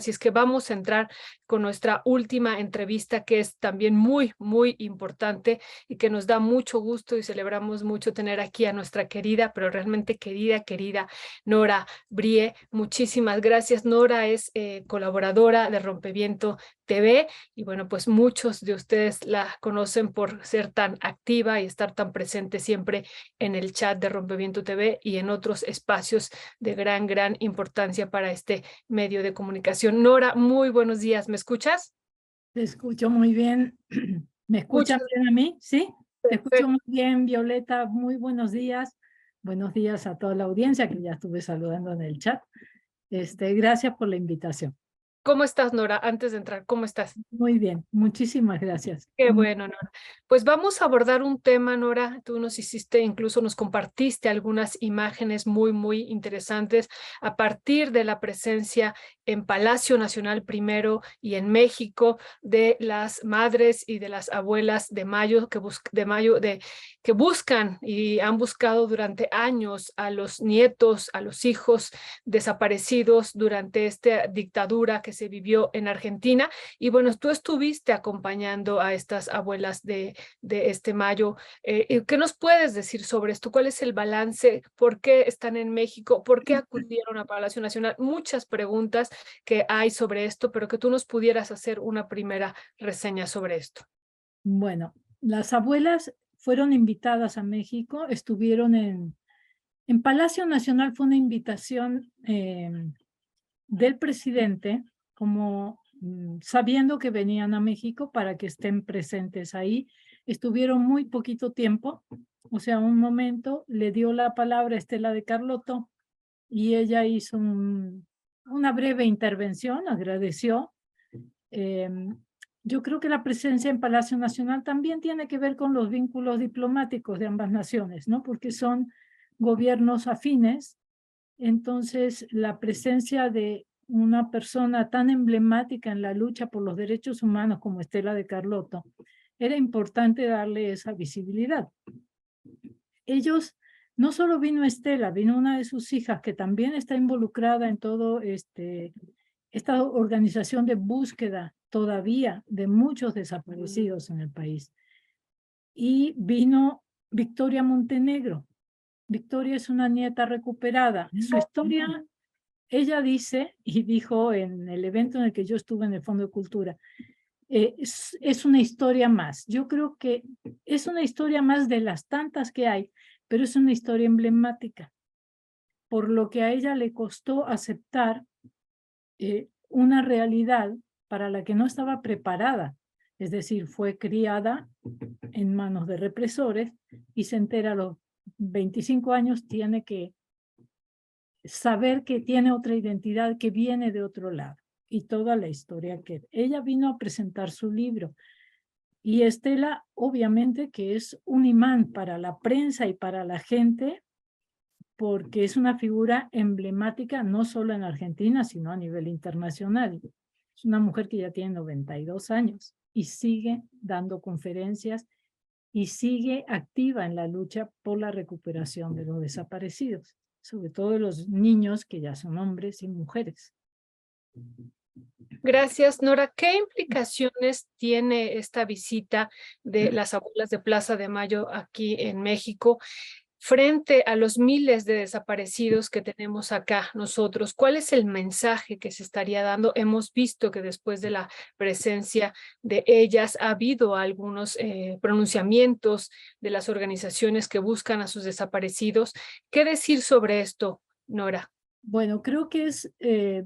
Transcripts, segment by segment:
Así es que vamos a entrar con nuestra última entrevista, que es también muy, muy importante y que nos da mucho gusto y celebramos mucho tener aquí a nuestra querida, pero realmente querida Nora Brie. Muchísimas gracias. Nora es colaboradora de Rompeviento TV y bueno, pues muchos de ustedes la conocen por ser tan activa y estar tan presente siempre en el chat de Rompeviento TV y en otros espacios de gran importancia para este medio de comunicación. Nora, muy buenos días. ¿Me escuchas? Te escucho muy bien. ¿Me escuchan Muchas bien a mí? ¿Sí? Te escucho gracias. muy bien, Violeta. Muy buenos días. Buenos días a toda la audiencia que ya estuve saludando en el chat. Gracias por la invitación. ¿Cómo estás, Nora? Antes de entrar, ¿cómo estás? Muy bien, muchísimas gracias. Qué bueno, Nora. Pues vamos a abordar un tema, Nora. Tú nos hiciste, incluso nos compartiste algunas imágenes muy interesantes a partir de la presencia en Palacio Nacional primero y en México de las madres y de las abuelas de Mayo que buscan y han buscado durante años a los nietos, a los hijos desaparecidos durante esta dictadura que se vivió en Argentina. Y bueno, tú estuviste acompañando a estas abuelas de este Mayo. ¿Qué nos puedes decir sobre esto? ¿Cuál es el balance? ¿Por qué están en México? ¿Por qué acudieron a Palacio Nacional? Muchas preguntas que hay sobre esto, pero que tú nos pudieras hacer una primera reseña sobre esto. Bueno, las abuelas fueron invitadas a México, estuvieron en Palacio Nacional. Fue una invitación del presidente, como sabiendo que venían a México para que estén presentes ahí. Estuvieron muy poquito tiempo, o sea, un momento, le dio la palabra a Estela de Carlotto y ella hizo una breve intervención, agradeció. Yo creo que la presencia en Palacio Nacional también tiene que ver con los vínculos diplomáticos de ambas naciones, ¿no? Porque son gobiernos afines. Entonces, la presencia de una persona tan emblemática en la lucha por los derechos humanos como Estela de Carlotto, era importante darle esa visibilidad. Ellos, no solo vino Estela, vino una de sus hijas que también está involucrada en todo esta organización de búsqueda todavía de muchos desaparecidos en el país. Y vino Victoria Montenegro. Victoria es una nieta recuperada. Su historia, ella dice, y dijo en el evento en el que yo estuve en el Fondo de Cultura, es una historia más. Yo creo que es una historia más de las tantas que hay, pero es una historia emblemática, por lo que a ella le costó aceptar una realidad para la que no estaba preparada. Es decir, fue criada en manos de represores y se entera a los 25 años, tiene que saber que tiene otra identidad, que viene de otro lado, y toda la historia que ella vino a presentar su libro. Y Estela, obviamente, que es un imán para la prensa y para la gente, porque es una figura emblemática no solo en Argentina, sino a nivel internacional. Es una mujer que ya tiene 92 años y sigue dando conferencias y sigue activa en la lucha por la recuperación de los desaparecidos, sobre todo de los niños que ya son hombres y mujeres. Gracias, Nora. ¿Qué implicaciones tiene esta visita de las abuelas de Plaza de Mayo aquí en México frente a los miles de desaparecidos que tenemos acá nosotros? ¿Cuál es el mensaje que se estaría dando? Hemos visto que después de la presencia de ellas ha habido algunos pronunciamientos de las organizaciones que buscan a sus desaparecidos. ¿Qué decir sobre esto, Nora? Bueno, creo que es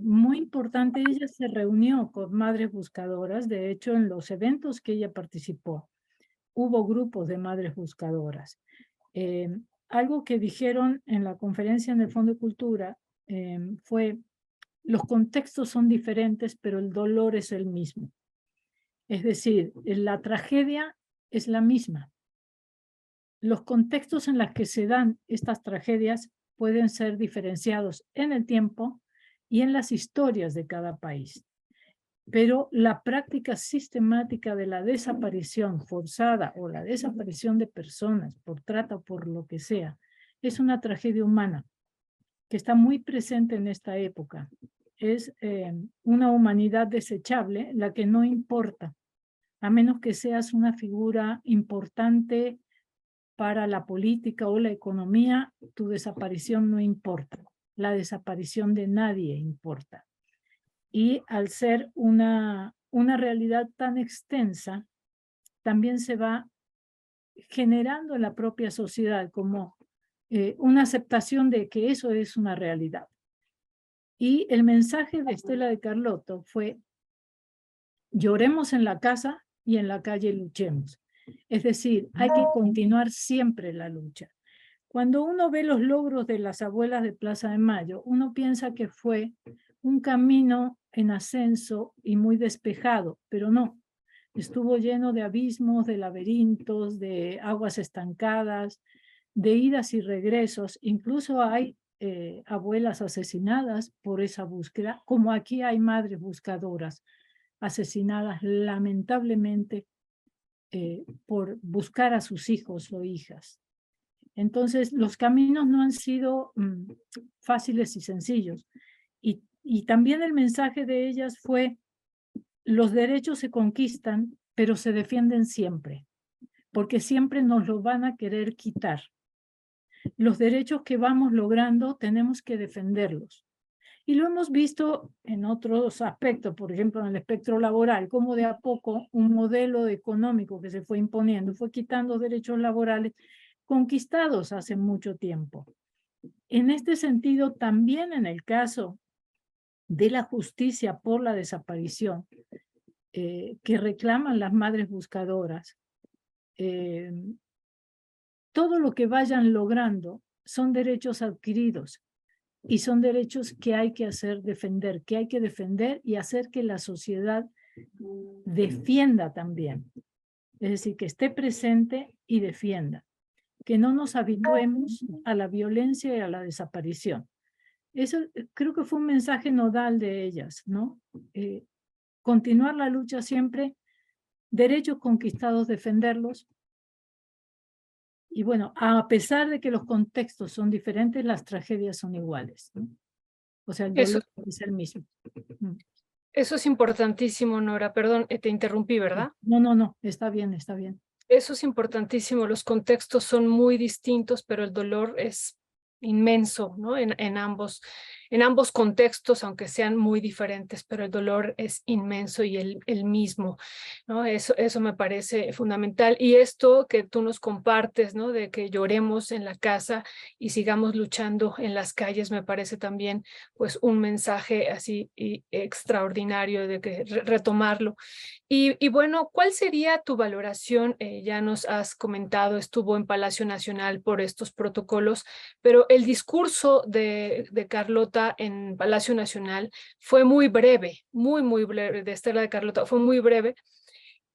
muy importante. Ella se reunió con madres buscadoras. De hecho, en los eventos que ella participó, hubo grupos de madres buscadoras. Algo que dijeron en la conferencia en el Fondo de Cultura fue: los contextos son diferentes, pero el dolor es el mismo. Es decir, la tragedia es la misma. Los contextos en los que se dan estas tragedias pueden ser diferenciados en el tiempo y en las historias de cada país. Pero la práctica sistemática de la desaparición forzada o la desaparición de personas por trata o por lo que sea, es una tragedia humana que está muy presente en esta época. es una humanidad desechable, la que no importa, a menos que seas una figura importante para la política o la economía, tu desaparición no importa. La desaparición de nadie importa. Y al ser una realidad tan extensa, también se va generando en la propia sociedad como una aceptación de que eso es una realidad. Y el mensaje de Estela de Carlotto fue: lloremos en la casa y en la calle luchemos. Es decir, hay que continuar siempre la lucha. Cuando uno ve los logros de las abuelas de Plaza de Mayo, uno piensa que fue un camino en ascenso y muy despejado, pero no. Estuvo lleno de abismos, de laberintos, de aguas estancadas, de idas y regresos. Incluso hay abuelas asesinadas por esa búsqueda, como aquí hay madres buscadoras asesinadas lamentablemente por buscar a sus hijos o hijas. Entonces, los caminos no han sido fáciles y sencillos. Y también el mensaje de ellas fue: los derechos se conquistan, pero se defienden siempre, porque siempre nos lo van a querer quitar. Los derechos que vamos logrando tenemos que defenderlos. Y lo hemos visto en otros aspectos, por ejemplo, en el espectro laboral, como de a poco un modelo económico que se fue imponiendo, fue quitando derechos laborales conquistados hace mucho tiempo. En este sentido, también en el caso de la justicia por la desaparición, que reclaman las madres buscadoras, todo lo que vayan logrando son derechos adquiridos y son derechos que hay que defender, que hay que defender y hacer que la sociedad defienda también. Es decir, que esté presente y defienda. Que no nos habituemos a la violencia y a la desaparición. Eso creo que fue un mensaje nodal de ellas, ¿no? Continuar la lucha siempre, derechos conquistados, defenderlos. Y bueno, a pesar de que los contextos son diferentes, las tragedias son iguales, ¿no? O sea, el dolor es el mismo. Eso es importantísimo, Nora. Perdón, te interrumpí, ¿verdad? No, está bien, está bien. Eso es importantísimo. Los contextos son muy distintos, pero el dolor es inmenso, ¿no? En ambos contextos, aunque sean muy diferentes, pero el dolor es inmenso y el mismo, ¿no? Eso me parece fundamental. Y esto que tú nos compartes, ¿no? De que lloremos en la casa y sigamos luchando en las calles, me parece también, pues, un mensaje así extraordinario de que retomarlo. Y bueno, ¿cuál sería tu valoración? Ya nos has comentado, estuvo en Palacio Nacional por estos protocolos, pero el discurso de Carlota en Palacio Nacional fue muy breve, muy breve, de Estela de Carlota, fue muy breve,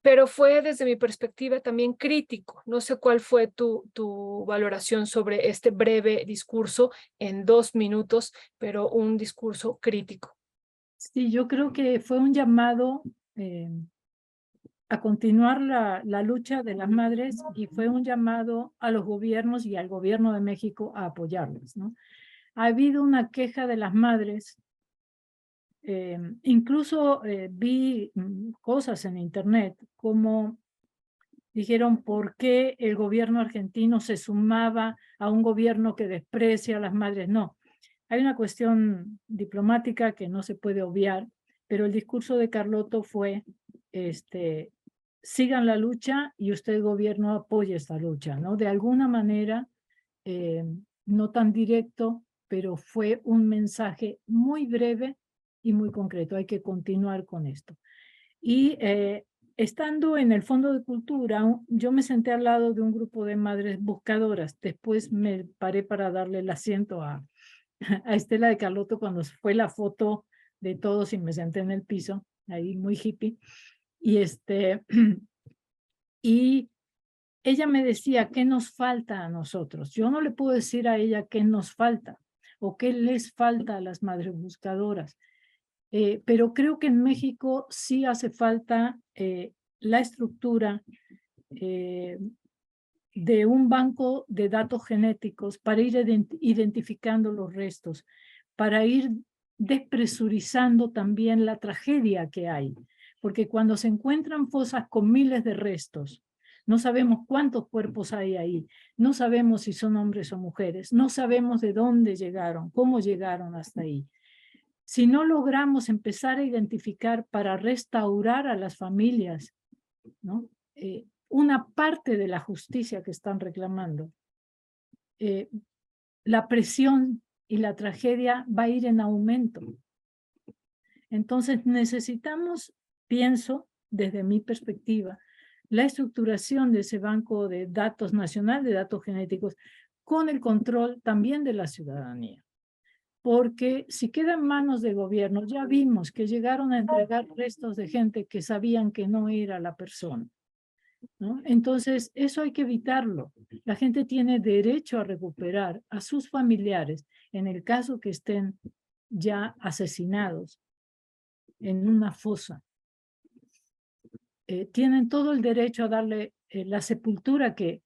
pero fue desde mi perspectiva también crítico. No sé cuál fue tu valoración sobre este breve discurso en 2 minutos, pero un discurso crítico. Sí, yo creo que fue un llamado a continuar la lucha de las madres y fue un llamado a los gobiernos y al gobierno de México a apoyarlas, ¿no? Ha habido una queja de las madres, incluso vi cosas en internet como dijeron por qué el gobierno argentino se sumaba a un gobierno que desprecia a las madres. No, hay una cuestión diplomática que no se puede obviar, pero el discurso de Carlotto fue, sigan la lucha y usted, gobierno, apoye esta lucha, ¿no? De alguna manera, no tan directo, pero fue un mensaje muy breve y muy concreto. Hay que continuar con esto. Y estando en el Fondo de Cultura, yo me senté al lado de un grupo de madres buscadoras. Después me paré para darle el asiento a Estela de Carlotto cuando fue la foto de todos y me senté en el piso, ahí muy hippie. Y, y ella me decía, ¿qué nos falta a nosotros? Yo no le puedo decir a ella qué nos falta o qué les falta a las madres buscadoras. Pero creo que en México sí hace falta la estructura de un banco de datos genéticos para ir identificando los restos, para ir despresurizando también la tragedia que hay, porque cuando se encuentran fosas con miles de restos, no sabemos cuántos cuerpos hay ahí, no sabemos si son hombres o mujeres, no sabemos de dónde llegaron, cómo llegaron hasta ahí. Si no logramos empezar a identificar para restaurar a las familias, ¿no? Una parte de la justicia que están reclamando, la presión y la tragedia va a ir en aumento. Entonces necesitamos, pienso, desde mi perspectiva, la estructuración de ese banco de datos nacional, de datos genéticos, con el control también de la ciudadanía. Porque si queda en manos del gobierno, ya vimos que llegaron a entregar restos de gente que sabían que no era la persona, ¿no? Entonces, eso hay que evitarlo. La gente tiene derecho a recuperar a sus familiares en el caso que estén ya asesinados en una fosa. Tienen todo el derecho a darle la sepultura que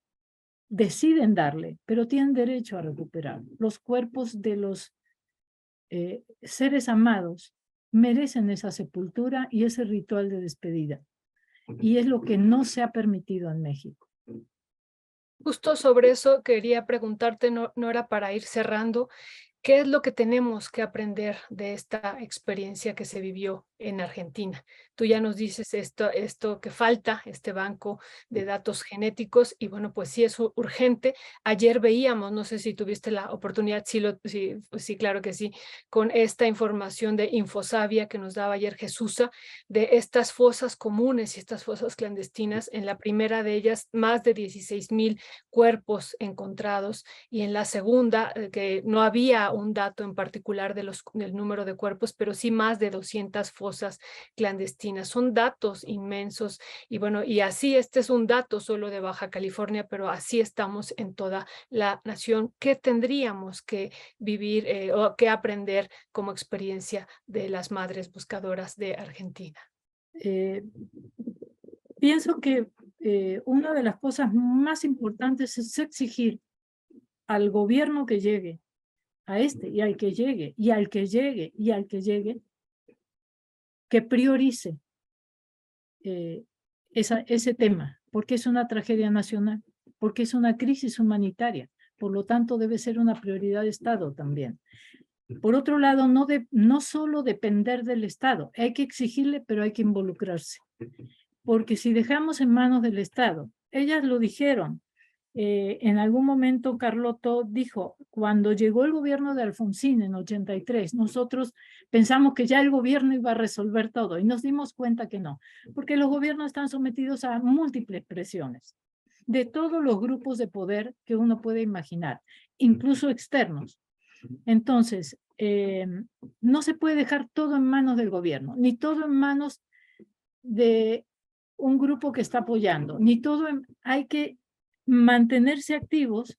deciden darle, pero tienen derecho a recuperar. Los cuerpos de los seres amados merecen esa sepultura y ese ritual de despedida. Y es lo que no se ha permitido en México. Justo sobre eso quería preguntarte, Nora, para ir cerrando. ¿Qué es lo que tenemos que aprender de esta experiencia que se vivió en Argentina? Tú ya nos dices esto que falta, este banco de datos genéticos, y bueno, pues sí es urgente. Ayer veíamos, no sé si tuviste la oportunidad, sí, claro que sí, con esta información de Infosavia que nos daba ayer Jesusa, de estas fosas comunes y estas fosas clandestinas. En la primera de ellas, más de 16,000 cuerpos encontrados, y en la segunda, que no había un dato en particular del número de cuerpos, pero sí más de 200 fosas clandestinas. Son datos inmensos, y bueno, y así este es un dato solo de Baja California, pero así estamos en toda la nación. ¿Qué tendríamos que vivir o que aprender como experiencia de las madres buscadoras de Argentina? Pienso que una de las cosas más importantes es exigir al gobierno que llegue, a este y al que llegue, y al que llegue, y al que llegue, que priorice ese tema, porque es una tragedia nacional, porque es una crisis humanitaria, por lo tanto debe ser una prioridad de Estado también. Por otro lado, no solo depender del Estado, hay que exigirle, pero hay que involucrarse, porque si dejamos en manos del Estado, ellas lo dijeron, en algún momento Carlotto dijo, cuando llegó el gobierno de Alfonsín en 83, nosotros pensamos que ya el gobierno iba a resolver todo y nos dimos cuenta que no, porque los gobiernos están sometidos a múltiples presiones de todos los grupos de poder que uno puede imaginar, incluso externos. Entonces, no se puede dejar todo en manos del gobierno, ni todo en manos de un grupo que está apoyando, ni todo hay que mantenerse activos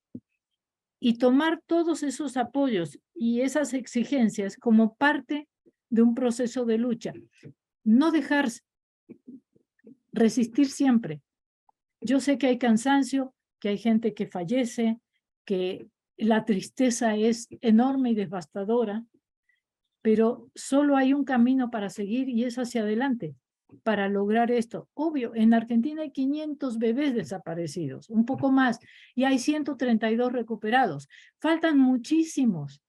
y tomar todos esos apoyos y esas exigencias como parte de un proceso de lucha. No dejarse, resistir siempre. Yo sé que hay cansancio, que hay gente que fallece, que la tristeza es enorme y devastadora, pero solo hay un camino para seguir y es hacia adelante para lograr esto. Obvio, en Argentina hay 500 bebés desaparecidos, un poco más, y hay 132 recuperados. Faltan muchísimos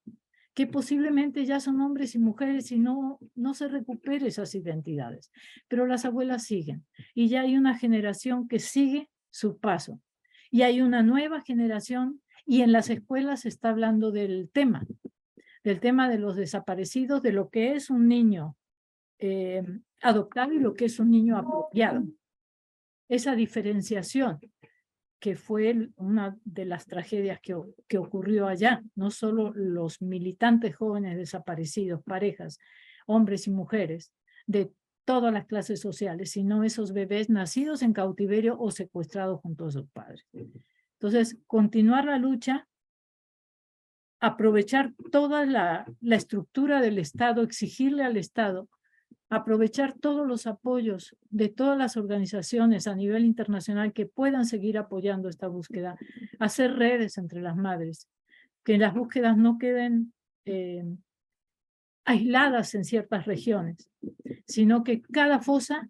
que posiblemente ya son hombres y mujeres y no se recuperen esas identidades. Pero las abuelas siguen y ya hay una generación que sigue su paso. Y hay una nueva generación y en las escuelas se está hablando del tema de los desaparecidos, de lo que es un niño adoptado y lo que es un niño apropiado. Esa diferenciación que fue una de las tragedias que ocurrió allá, no solo los militantes jóvenes desaparecidos, parejas, hombres y mujeres, de todas las clases sociales, sino esos bebés nacidos en cautiverio o secuestrados junto a sus padres. Entonces, continuar la lucha, aprovechar toda la estructura del Estado, exigirle al Estado, aprovechar todos los apoyos de todas las organizaciones a nivel internacional que puedan seguir apoyando esta búsqueda, hacer redes entre las madres, que las búsquedas no queden aisladas en ciertas regiones, sino que cada fosa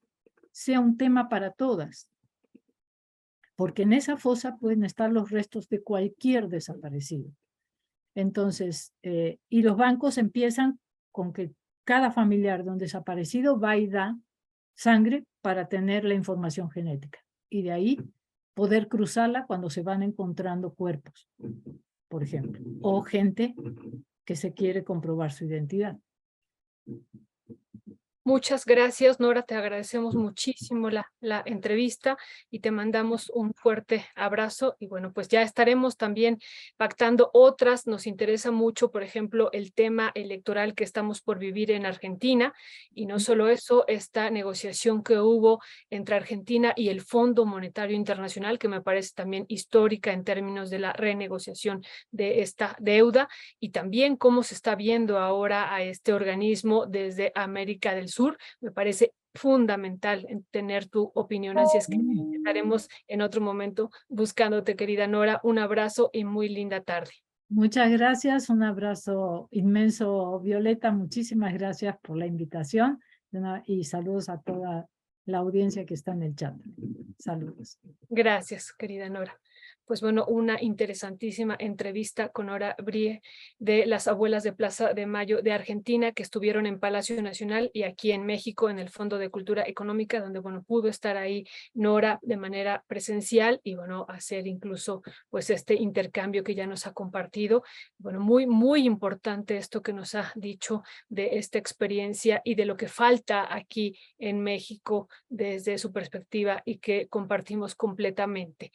sea un tema para todas, porque en esa fosa pueden estar los restos de cualquier desaparecido. Entonces, y los bancos empiezan con que cada familiar de un desaparecido va y da sangre para tener la información genética, y de ahí poder cruzarla cuando se van encontrando cuerpos, por ejemplo, o gente que se quiere comprobar su identidad. Muchas gracias, Nora, te agradecemos muchísimo la entrevista y te mandamos un fuerte abrazo. Y bueno, pues ya estaremos también pactando otras. Nos interesa mucho, por ejemplo, el tema electoral que estamos por vivir en Argentina. Y no solo eso, esta negociación que hubo entre Argentina y el Fondo Monetario Internacional, que me parece también histórica en términos de la renegociación de esta deuda, y también cómo se está viendo ahora a este organismo desde América del Sur. Me parece fundamental tener tu opinión, así es que estaremos en otro momento buscándote, querida Nora. Un abrazo y muy linda tarde. Muchas gracias, un abrazo inmenso, Violeta. Muchísimas gracias por la invitación y saludos a toda la audiencia que está en el chat. Saludos. Gracias, querida Nora. Pues bueno, una interesantísima entrevista con Nora Brie de las Abuelas de Plaza de Mayo de Argentina, que estuvieron en Palacio Nacional y aquí en México en el Fondo de Cultura Económica, donde bueno, pudo estar ahí Nora de manera presencial y bueno, hacer incluso pues este intercambio que ya nos ha compartido. Bueno, muy importante esto que nos ha dicho de esta experiencia y de lo que falta aquí en México desde su perspectiva y que compartimos completamente.